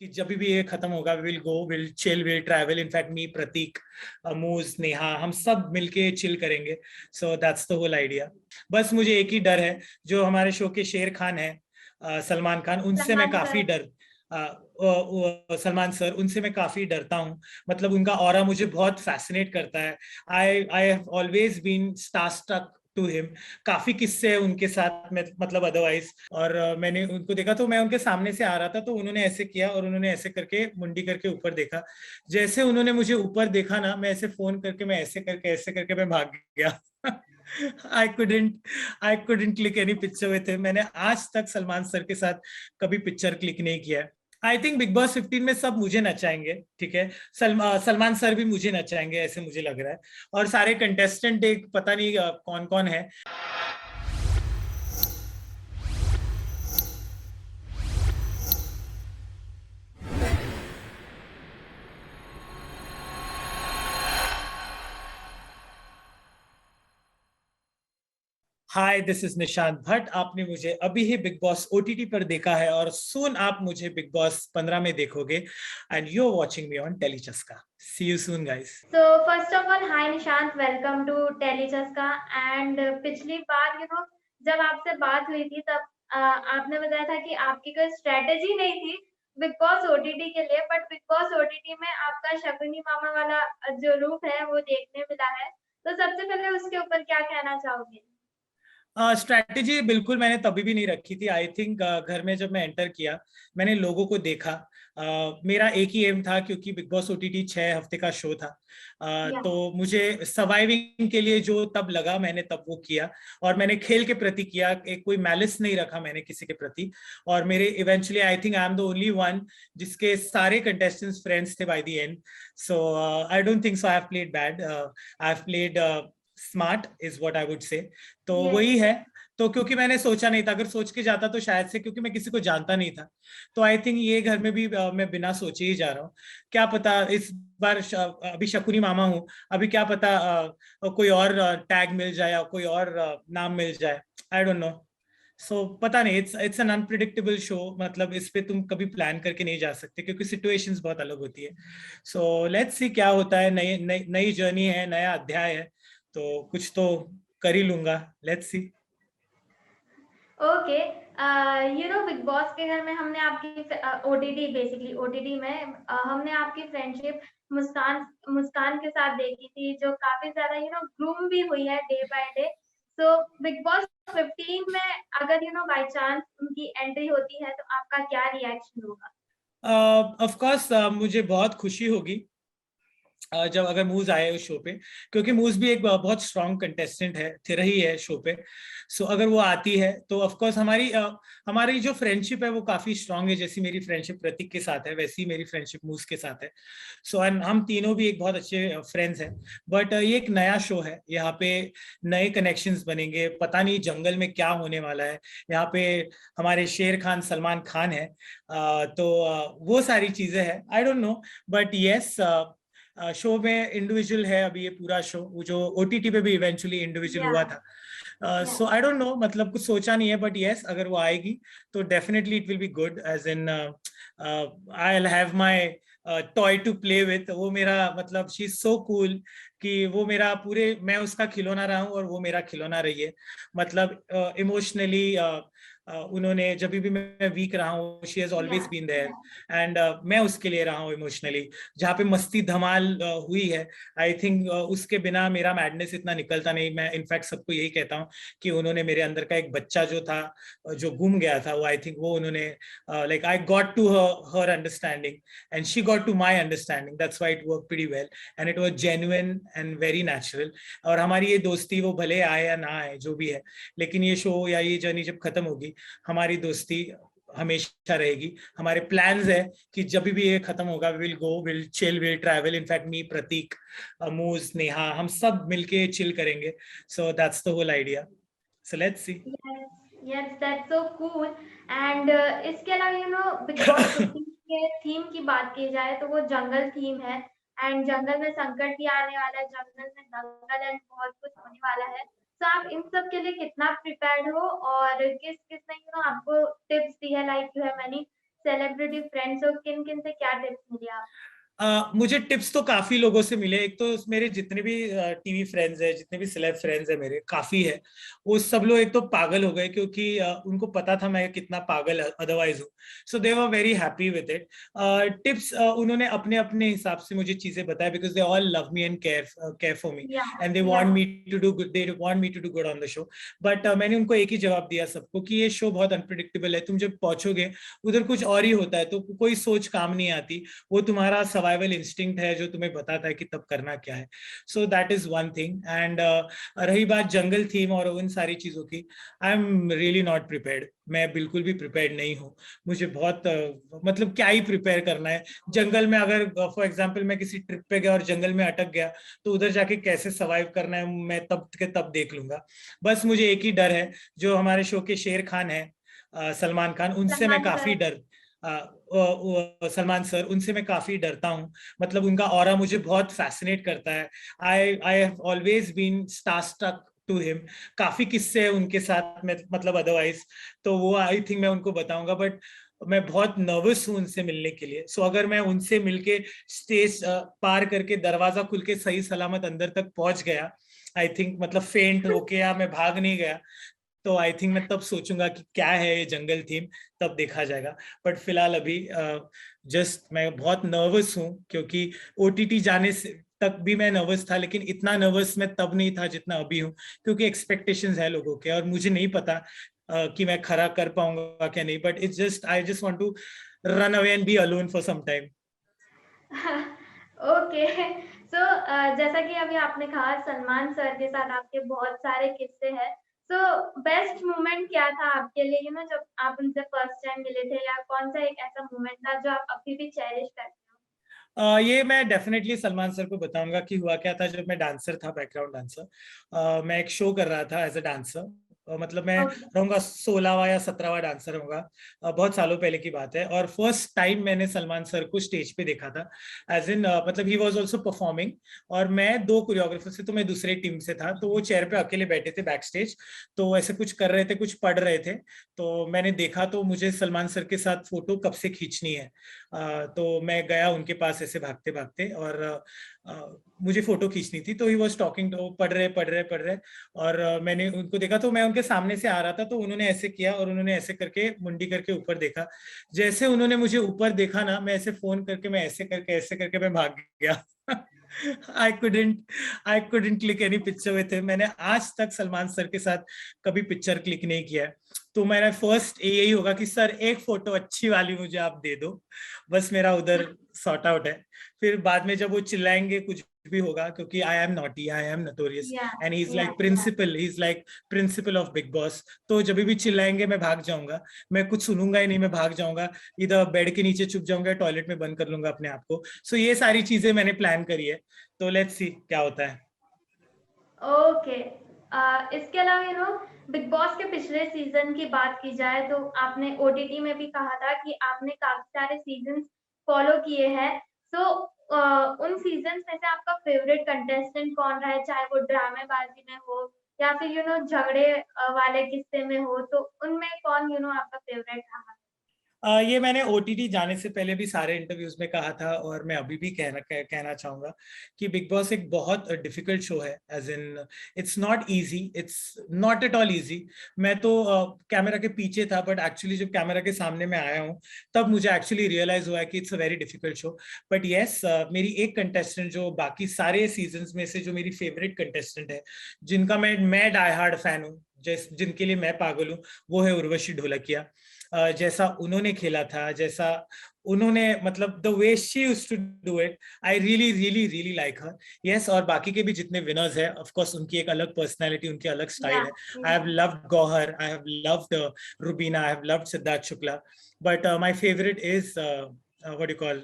कि जब भी ये खत्म होगा will go will chill will travel, in fact me, Prateek, मूज, नेहा, हम सब मिलके चिल करेंगे. So that's the whole idea. बस मुझे एक ही डर है, जो हमारे शो के शेर खान है, सलमान खान, उनसे मैं सलमान काफी सर। सलमान सर, उनसे मैं काफी डरता हूँ. मतलब उनका ऑरा मुझे बहुत फैसिनेट करता है. I I have always been starstruck to him. काफी किस्से हैं उनके साथ में, मतलब अदरवाइज. और मैंने उनको देखा तो मैं उनके सामने से आ रहा था, तो उन्होंने ऐसे किया और उन्होंने ऐसे करके मुंडी करके ऊपर देखा. जैसे उन्होंने मुझे ऊपर देखा ना, मैं ऐसे फोन करके, मैं ऐसे करके मैं भाग गया. I couldn't I couldn't click any picture with him. मैंने आज तक सलमान सर के साथ कभी पिक्चर क्लिक नहीं किया है. आई थिंक बिग बॉस 15 में सब मुझे नचाएंगे, ठीक है. सलमान सर भी मुझे नचाएंगे, ऐसे मुझे लग रहा है. और सारे कंटेस्टेंट एक पता नहीं कौन कौन है. हाय, दिस इज निशांत भट्ट. आपने मुझे अभी ही बिग बॉस ओटीटी पर देखा है और सून आप मुझे बिग बॉस 15 में देखोगे. And you are watching me on Tellychaska. See you soon guys. So first of all, hi Nishant, welcome to Telechaska. And पिछली बार जब आपसे बात हुई थी तब आपने बताया था कि आपकी कोई स्ट्रेटेजी नहीं थी बिग बॉस ओटीटी के लिए, बट बिग बॉस ओटीटी में आपका शकुनी मामा वाला जो रूप है वो देखने मिला है. तो सबसे पहले उसके ऊपर क्या कहना चाहोगे? स्ट्रैटेजी बिल्कुल मैंने तभी भी नहीं रखी थी. आई थिंक घर में जब मैं एंटर किया, मैंने लोगों को देखा. मेरा एक ही एम था, क्योंकि बिग बॉस ओटीटी 6 हफ्ते का शो था. या तो मुझे सर्वाइविंग के लिए जो तब लगा, मैंने तब वो किया. और मैंने खेल के प्रति किया, एक कोई मैलिस नहीं रखा मैंने किसी के प्रति. और मेरे eventually I think I am the only one जिसके सारे कंटेस्टेंट्स फ्रेंड्स थे by the end. So I don't think so I have played bad. I have played smart is what I would say. तो yes. वही है. तो क्योंकि मैंने सोचा नहीं था, अगर सोच के जाता तो शायद से, क्योंकि मैं किसी को जानता नहीं था, तो आई थिंक ये घर में भी मैं बिना सोचे ही जा रहा हूँ. क्या पता इस बार अभी शकुनी मामा हूँ, अभी क्या पता कोई और टैग मिल जाए या कोई और नाम मिल जाए. आई डोंट नो. सो पता नहीं. It's an unpredictable show. मतलब इस पे तुम कभी प्लान करके नहीं जा सकते, क्योंकि सिचुएशंस बहुत अलग होती है. सो लेट्स सी क्या होता है. नई नई नई जर्नी है, नया अध्याय है, तो कुछ तो कर ही लूंगा. Let's see. Okay. Big boss के घर में हमने आपकी ओटीटी, बेसिकली ओटीटी में हमने आपकी फ्रेंडशिप मुस्कान मुस्कान के साथ देखी थी, जो काफी ज्यादा ग्रूम भी हुई है day by day. So big Boss 15 में अगर बाय चांस उनकी एंट्री होती है तो आपका क्या रिएक्शन होगा? ऑफ कोर्स मुझे बहुत खुशी होगी जब अगर मूज आए उस शो पे, क्योंकि मूज भी एक बहुत स्ट्रॉन्ग कंटेस्टेंट है, थे रही है शो पे. सो अगर वो आती है तो ऑफ कोर्स हमारी जो फ्रेंडशिप है वो काफी स्ट्रांग है. जैसी मेरी फ्रेंडशिप प्रतीक के साथ है, वैसी मेरी फ्रेंडशिप मूज के साथ है. सो एंड हम तीनों भी एक बहुत अच्छे फ्रेंड्स हैं. बट ये एक नया शो है, यहाँ पे नए कनेक्शंस बनेंगे. पता नहीं जंगल में क्या होने वाला है. यहाँ पे हमारे शेर खान सलमान खान है. तो वो सारी चीजें हैं. आई don't no. But yes, show में इंडिविजुअल है अभी ये पूरा शो, वो जो ओटीटी पे भी इवेंचुअली इंडिविजुअल या. हुआ था. या. सो आई डोंट नो, मतलब कुछ सोचा नहीं है. बट यस, अगर वो आएगी तो definitely it will be good. As in I will have my toy to play with. वो मेरा मतलब शी इज सो कूल कि वो मेरा पूरे, मैं उसका खिलौना रहा हूँ और वो मेरा खिलौना रही है. मतलब इमोशनली उन्होंने जब भी मैं वीक रहा हूँ, she has yeah. Always been there. And मैं उसके लिए रहा हूँ इमोशनली. जहाँ पे मस्ती धमाल हुई है, आई थिंक उसके बिना मेरा मैडनेस इतना निकलता नहीं. मैं इनफैक्ट सबको यही कहता हूँ कि उन्होंने मेरे अंदर का एक बच्चा जो था, जो गुम गया था, वो आई थिंक वो उन्होंने, like I got to her understanding and she got to my understanding. That's why it work pretty well and it was genuine and very natural. और हमारी ये दोस्ती, वो भले आए या ना आए जो भी है, लेकिन ये शो या ये जर्नी जब खत्म होगी, हमारी दोस्ती हमेशा रहेगी. हमारे प्लान्स है कि जब भी ये खत्म होगा will go will chill will travel, in fact me, Prateek, मूज, नेहा, हम सब मिलके चिल करेंगे. So that's the whole idea. So let's see. Yes, that's so cool. And इसके अलावा बिग बॉस 15 के थीम की बात की जाए तो वो जंगल थीम है. एंड जंगल में संकट भी आने वाला है, जंगल में दंगल एंड बहुत कुछ होने वाला है. तो आप इन सब के लिए कितना प्रिपेयर्ड हो, और किस किस ने आपको टिप्स दी है, like you have any celebrity friends हो, किन-किन से क्या टिप्स मिली आप? मुझे टिप्स तो काफी लोगों से मिले। एक तो मेरे जितने भी टीवी फ्रेंड्स है, जितने भी सेलेब फ्रेंड्स है मेरे, काफी है। वो सब लोग एक तो पागल हो गए, क्योंकि उनको पता था मैं कितना पागल अदरवाइज हूँ। So they were very happy with it. Tips उन्होंने अपने अपने हिसाब से मुझे चीजें बताया, because they all love me and care for me, yeah and they want yeah me to do good, they want me to do good on the show. But मैंने उनको एक ही जवाब दिया सबको, कि ये शो बहुत अनप्रिडिक्टेबल है। तुम जब पहुंचोगे उधर कुछ और ही होता है, तो कोई सोच काम नहीं आती। वो तुम्हारा सर्वाइवल इंस्टिंक्ट है जो तुम्हें बताता है कि तब करना क्या है। So that is one thing. And रही बात जंगल थीम और उन सारी चीजों की, I am really not prepared. मैं बिल्कुल भी प्रिपेयर्ड नहीं हूँ। मुझे बहुत मतलब क्या ही प्रिपेयर करना है। जंगल में अगर फॉर एग्जाम्पल मैं किसी ट्रिप पे गया और जंगल में अटक गया, तो उधर जाके कैसे सर्वाइव करना है मैं तब के तब देख लूंगा। बस मुझे एक ही डर है, जो हमारे शो के शेर खान है, सलमान खान, उनसे मैं सलमान काफी सर। डर सलमान सर, उनसे मैं काफी डरता हूँ। मतलब उनका ऑरा मुझे बहुत फैसिनेट करता है। I I have always been starstruck to him. काफी किस्से हैं उनके साथ में, मतलब अदरवाइज तो वो आई थिंक मैं उनको बताऊंगा। बट मैं बहुत नर्वस हूँ उनसे मिलने के लिए। सो अगर मैं उनसे मिलके स्टेज पार करके दरवाजा खुल के सही सलामत अंदर तक पहुंच गया, आई थिंक, मतलब फेंट होके या मैं भाग नहीं गया, तो आई थिंक मैं तब सोचूंगा कि क्या है ये जंगल थीम, तब देखा जाएगा। बट फिलहाल अभी जस्ट मैं बहुत नर्वस हूँ, क्योंकि ओटीटी जाने से तक भी मैं नर्वस था, लेकिन इतना नर्वस मैं तब नहीं था जितना अभी हूँ, क्योंकि एक्सपेक्टेशंस है लोगों के और मुझे नहीं पता कि मैं खरा कर पाऊंगा क्या नहीं। But it's just I just want to run away and be alone for some time. Okay. So जैसा कि अभी आपने कहा सलमान सर के साथ आपके बहुत सारे किस्से हैं। सो बेस्ट मोमेंट क्या था आपके लिए जब आप उनसे फर्स्ट टाइम मिले थे, या कौन-सा एक ऐसा मोमेंट था जो आप अभी भी चेरिश करते हो? ये मैं डेफिनेटली सलमान सर को बताऊंगा कि हुआ क्या था जब मैं डांसर था, बैकग्राउंड डांसर। मैं एक शो कर रहा था एज अ डांसर। मतलब मैं ओके। रहूंगा 16वां या 17वां डांसर रहूंगा। बहुत सालों पहले की बात है, और फर्स्ट टाइम मैंने सलमान सर को स्टेज पे देखा था। एज इन मतलब ही वॉज ऑल्सो परफॉर्मिंग, और मैं दो कोरियोग्राफर से, तो मैं दूसरे टीम से था। तो वो चेयर पे अकेले बैठे थे बैक स्टेज, तो ऐसे कुछ कर रहे थे, कुछ पढ़ रहे थे। तो मैंने देखा, तो मुझे सलमान सर के साथ फोटो कब से खींचनी है। तो मैं गया उनके पास ऐसे भागते भागते, और मुझे फोटो खींचनी थी। तो ही वॉज टॉकिंग, तो पढ़ रहे, और मैंने उनको देखा, तो मैं उनके सामने से आ रहा था, तो उन्होंने ऐसे किया और उन्होंने ऐसे करके मुंडी करके ऊपर देखा। जैसे उन्होंने मुझे ऊपर देखा ना, मैं ऐसे फोन करके, मैं ऐसे करके मैं भाग गया। I couldn't I couldn't click any picture with him. मैंने आज तक सलमान सर के साथ कभी पिक्चर क्लिक नहीं किया है। तो मेरा फर्स्ट यही होगा कि सर एक फोटो अच्छी वाली मुझे आप दे दो, बस मेरा उधर सॉर्ट आउट है। फिर बाद में जब वो चिल्लाएंगे कुछ भी होगा, क्योंकि I am naughty, I am notorious, या एंड या he is like principle of big boss. तो जब भी चिल्लाएंगे मैं भाग जाऊंगा, मैं कुछ सुनूंगा ही नहीं, मैं भाग जाऊंगा। इधर बेड के नीचे छुप जाऊंगा, टॉयलेट में बंद कर लूंगा अपने आप को। सो ये सारी चीजें मैंने प्लान करी है। तो लेट्स सी क्या होता है। ओके। इसके अलावा बिग बॉस के पिछले सीजन की बात की जाए तो आपने ओटीटी में भी कहा था कि आपने काफी सारे सीजन्स फॉलो किए हैं। सो उन सीजन्स में से आपका फेवरेट कंटेस्टेंट कौन रहा है, चाहे वो ड्रामेबाजी में हो या फिर झगड़े वाले किस्से में हो, तो उनमें कौन आपका फेवरेट रहा? ये मैंने ओटीटी जाने से पहले भी सारे इंटरव्यूज में कहा था, और मैं अभी भी कहना चाहूंगा कि बिग बॉस एक बहुत डिफिकल्ट शो है। As in it's not easy, it's not at all easy. मैं तो कैमरा के पीछे था, बट एक्चुअली जब कैमरा के सामने मैं आया हूँ, तब मुझे एक्चुअली रियलाइज हुआ है कि it's a very difficult show. But yes, मेरी एक कंटेस्टेंट जो बाकी सारे सीजन में से जो मेरी फेवरेट कंटेस्टेंट है, जिनका मैं डाई हार्ड फैन हूँ, जिनके लिए मैं पागल हूँ, वो है उर्वशी ढोलकिया। जैसा उन्होंने खेला था, जैसा उन्होंने, मतलब the way she used to do it, I really really really like her. Yes, और बाकी के भी जितने विनर्स है, ऑफ कोर्स उनकी एक अलग पर्सनालिटी, उनकी अलग या स्टाइल है। I have loved Gauahar, I have loved Rubina, I have loved Siddharth Shukla, but my favourite is what you call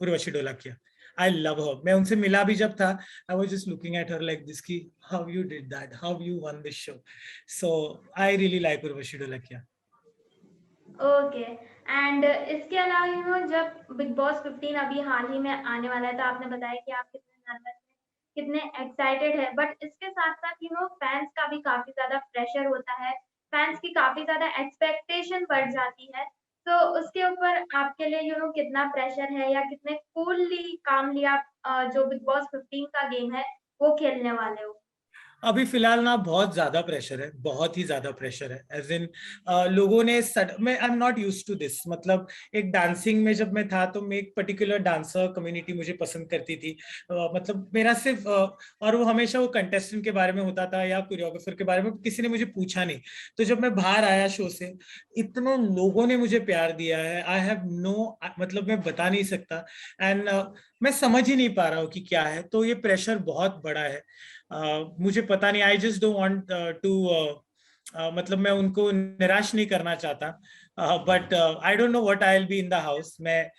Urvashi Dholakia. I love her. मैं उनसे मिला भी जब था, I was just looking at her like this, की how you did that, how you won this show. So I really like Urvashi Dholakia. Okay. And इसके अलावा जब बिग बॉस 15 अभी हाल ही में आने वाला है, तो आपने बताया कि आप कितने नर्वस हैं, कितने एक्साइटेड है, बट इसके साथ साथ फैंस का भी काफी ज्यादा प्रेशर होता है, फैंस की काफी ज्यादा एक्सपेक्टेशन बढ़ जाती है। तो उसके ऊपर आपके लिए कितना प्रेशर है या कितने कूलली कामली आप जो बिग बॉस 15 का गेम है वो खेलने वाले हो? अभी फिलहाल ना बहुत ज्यादा प्रेशर है, बहुत ही ज्यादा प्रेशर है। एज इन लोगों ने मैं I am not use to this. मतलब एक डांसिंग में जब मैं था तो मैं एक पर्टिकुलर डांसर कम्युनिटी मुझे पसंद करती थी। मतलब मेरा सिर्फ और वो हमेशा वो कंटेस्टेंट के बारे में होता था या कोरियोग्राफर के बारे में, किसी ने मुझे पूछा नहीं। तो जब मैं बाहर आया शो से, इतने लोगों ने मुझे प्यार दिया है, आई हैव नो, मतलब मैं बता नहीं सकता। एंड मैं समझ ही नहीं पा रहा हूँ कि क्या है। तो ये प्रेशर बहुत बड़ा है। मुझे पता नहीं, I just don't want to, मतलब मैं उनको निराश नहीं करना चाहता, but I don't know what I will be in the house. मैं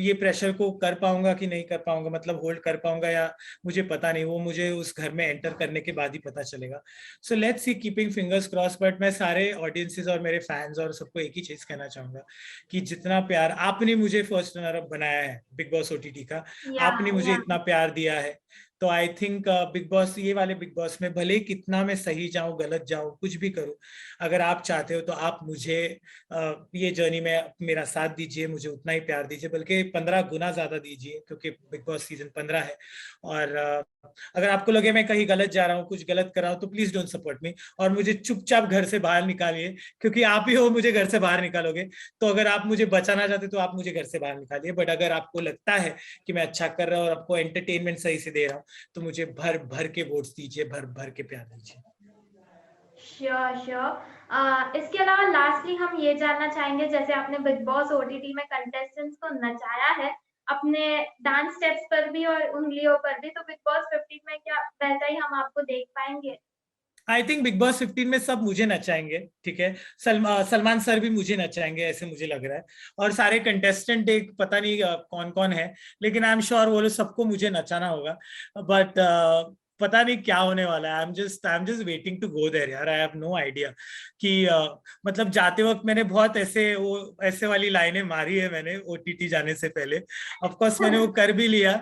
ये प्रेशर को कर पाऊंगा कि नहीं कर पाऊंगा, मतलब होल्ड कर पाऊंगा या, मुझे पता नहीं। वो मुझे उस घर में एंटर करने के बाद ही पता चलेगा। सो let's C, keeping fingers cross. But मैं सारे ऑडियंसेस और मेरे फैंस और सबको एक ही चीज कहना चाहूंगा कि जितना प्यार आपने मुझे फर्स्ट रनर अप बनाया है बिग बॉस ओटीटी का, या आपने मुझे या इतना प्यार दिया है, तो आई थिंक बिग बॉस, ये वाले बिग बॉस में भले ही कितना मैं सही जाऊं गलत जाऊं कुछ भी करूं, अगर आप चाहते हो तो आप मुझे ये जर्नी में मेरा साथ दीजिए, मुझे उतना ही प्यार दीजिए, बल्कि 15 गुना ज्यादा दीजिए, क्योंकि बिग बॉस सीजन 15 है। और अगर आपको लगे मैं कहीं गलत जा रहा हूँ, कुछ गलत कर रहा हूँ, तो प्लीज डोंट सपोर्ट मी और मुझे चुपचाप घर से बाहर निकालिए, क्योंकि आप ही हो मुझे घर से बाहर निकालोगे। तो अगर आप मुझे बचाना चाहते तो आप मुझे घर से बाहर निकालिए, बट अगर आपको लगता है कि मैं अच्छा कर रहा हूँ और आपको एंटरटेनमेंट सही से दे रहा हूँ, तो मुझे भर भर के वोट्स दीजिए, भर भर के प्यार दीजिए। Sure sure. इसके अलावा लास्टली हम ये जानना चाहेंगे, जैसे आपने बिग बॉस ओटीटी में कंटेस्टेंट्स को नचाया है अपने डांस स्टेप्स पर भी और उंगलियों पर भी, तो बिग बॉस 15 में क्या वैसा ही हम आपको देख पाएंगे? आई थिंक बिग बॉस 15 में सब मुझे नचाएंगे, ठीक है। सलमान सर भी मुझे नचाएंगे, ऐसे मुझे लग रहा है। और सारे कंटेस्टेंट, एक पता नहीं कौन कौन है, लेकिन आई एम श्योर वो लोग सबको मुझे नचाना होगा। बट पता नहीं क्या होने वाला है। I am just waiting to go there यार। आई हैव नो आइडिया कि मतलब जाते वक्त मैंने बहुत ऐसे वाली लाइनें मारी है मैंने ओटीटी जाने से पहले। ऑफ कोर्स मैंने वो कर भी लिया,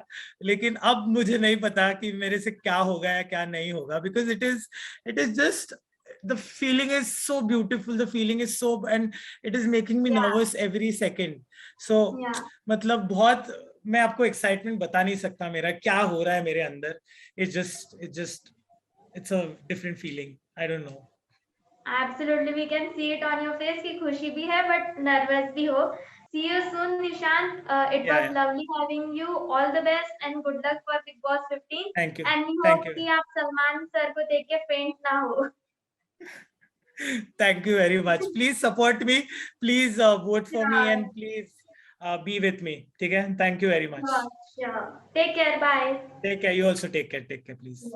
लेकिन अब मुझे नहीं पता कि मेरे से क्या होगा या क्या नहीं होगा, because it is just, the feeling is so beautiful, the feeling is so, and it is making me या nervous every second. So या मतलब बहुत, मैं आपको एक्साइटमेंट बता नहीं सकता मेरा क्या हो रहा है मेरे अंदर। it's a different feeling, I don't know. Absolutely we can see it on your face कि खुशी भी है बट नर्वस भी हो। See you soon Nishant, it Yeah, was yeah. Lovely having you, all the best and good luck for Bigg Boss 15 Thank you. And we Thank hope you. कि आप Salman sir को देख के फेंट ना हो। Thank you very much. Please support me. Please vote for me sure and please be with me. ठीक है? Thank you very much. Sure sure. Take care, bye. Take care. You also take care. Take care, please.